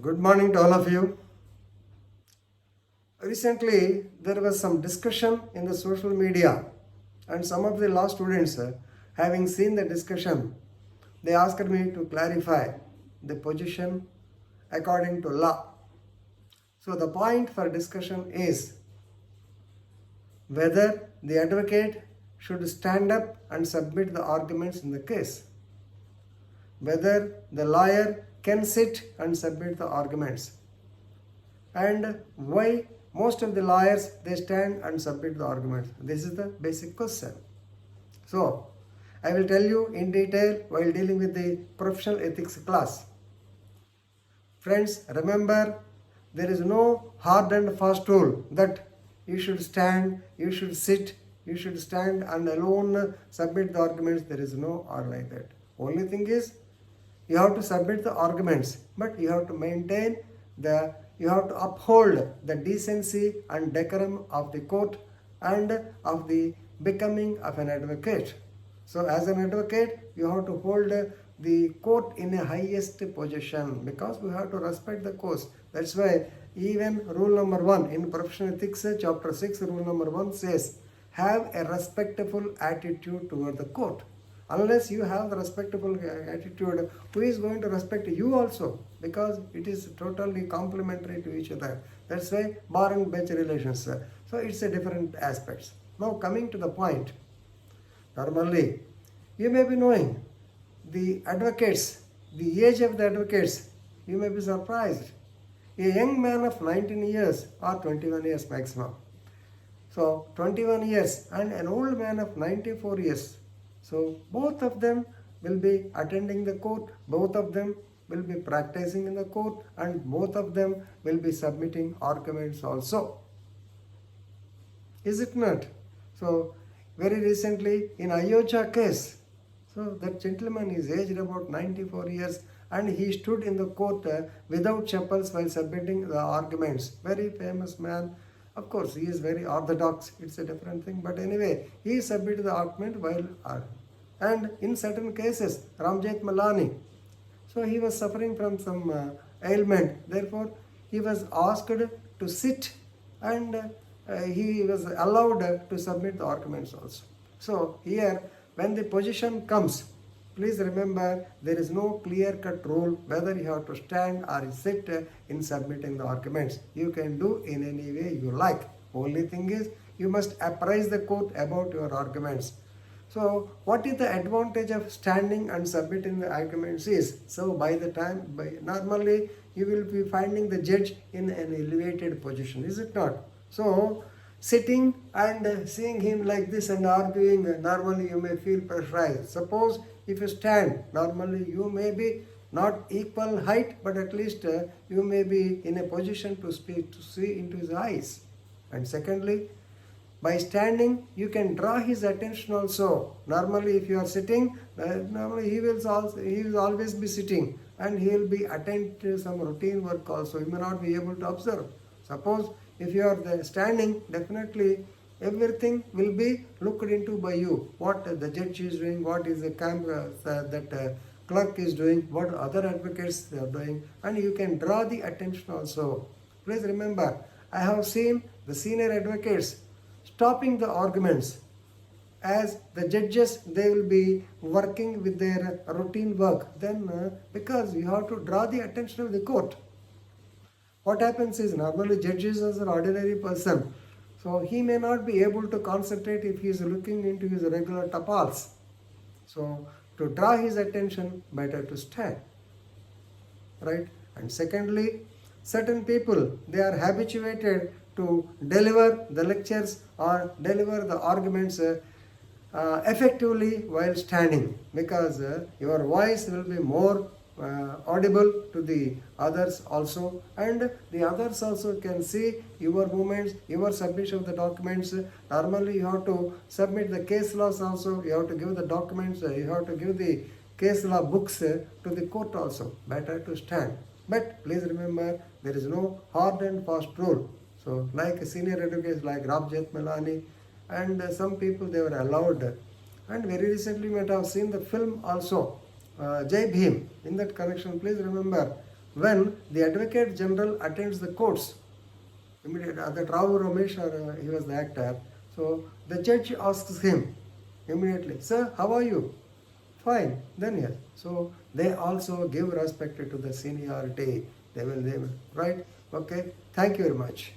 Good morning to all of you. Recently, there was some discussion in the social media, and some of the law students, having seen the discussion, they asked me to clarify the position according to law. So, the point for discussion is whether the advocate should stand up and submit the arguments in the case, whether the lawyer can sit and submit the arguments, and why most of the lawyers they stand and submit the arguments. This is the basic question. So I will tell you in detail while dealing with the professional ethics class. Friends, remember, there is no hard and fast rule that you should stand, you should sit, you should stand and alone submit the arguments. There is no or like that. Only thing is, you have to submit the arguments, but you have to maintain you have to uphold the decency and decorum of the court and of the becoming of an advocate. So as an advocate, you have to hold the court in a highest position because we have to respect the court. That's why even rule number 1 in professional ethics, chapter 6, rule number 1 says, have a respectful attitude toward the court. Unless you have the respectable attitude, who is going to respect you also? Because it is totally complementary to each other. That's why bar and bench relations. So it's a different aspects. Now coming to the point. Normally, you may be knowing the advocates, the age of the advocates, you may be surprised. A young man of 19 years or 21 years maximum. So 21 years and an old man of 94 years. So both of them will be attending the court, both of them will be practicing in the court, and both of them will be submitting arguments also. Is it not? So very recently in Ayodhya case, so that gentleman is aged about 94 years and he stood in the court without chappals while submitting the arguments. Very famous man. Of course, he is very orthodox, it's a different thing, but anyway, he submitted the argument while and in certain cases, Ramjet Malani, so he was suffering from some ailment, therefore he was asked to sit and he was allowed to submit the arguments also. So here, when the position comes, please remember there is no clear-cut rule whether you have to stand or sit in submitting the arguments. You can do in any way you like. Only thing is you must apprise the court about your arguments. So what is the advantage of standing and submitting the arguments is, so normally you will be finding the judge in an elevated position, is it not? So sitting and seeing him like this and arguing, normally you may feel pressurized. Suppose if you stand, normally you may be not equal height, but at least you may be in a position to speak, to see into his eyes. And secondly, by standing, you can draw his attention also. Normally, if you are sitting, normally he will always be sitting and he will be attend to some routine work also. He may not be able to observe. Suppose if you are standing, definitely everything will be looked into by you. What the judge is doing, what is the clerk is doing, what other advocates they are doing, and you can draw the attention also. Please remember, I have seen the senior advocates stopping the arguments as the judges, they will be working with their routine work. Then because you have to draw the attention of the court. What happens is, normally judges is an ordinary person, so he may not be able to concentrate if he is looking into his regular tapals. So to draw his attention, better to stand, right? And secondly, certain people, they are habituated to deliver the lectures or deliver the arguments effectively while standing, because your voice will be more audible to the others also, and the others also can see your movements, your submission of the documents. Normally you have to submit the case laws also, you have to give the documents, you have to give the case law books to the court also. Better to stand. But please remember, there is no hard and fast rule. So like senior advocates like Ramjet Malani and some people, they were allowed. And very recently you might have seen the film also, Jai Bhim. In that connection, please remember, when the Advocate General attends the courts, immediately, that Rao Ramesh, he was the actor, so the judge asks him immediately, "Sir, how are you?" "Fine." "Then yes." So they also give respect to the seniority. They will, right? Okay. Thank you very much.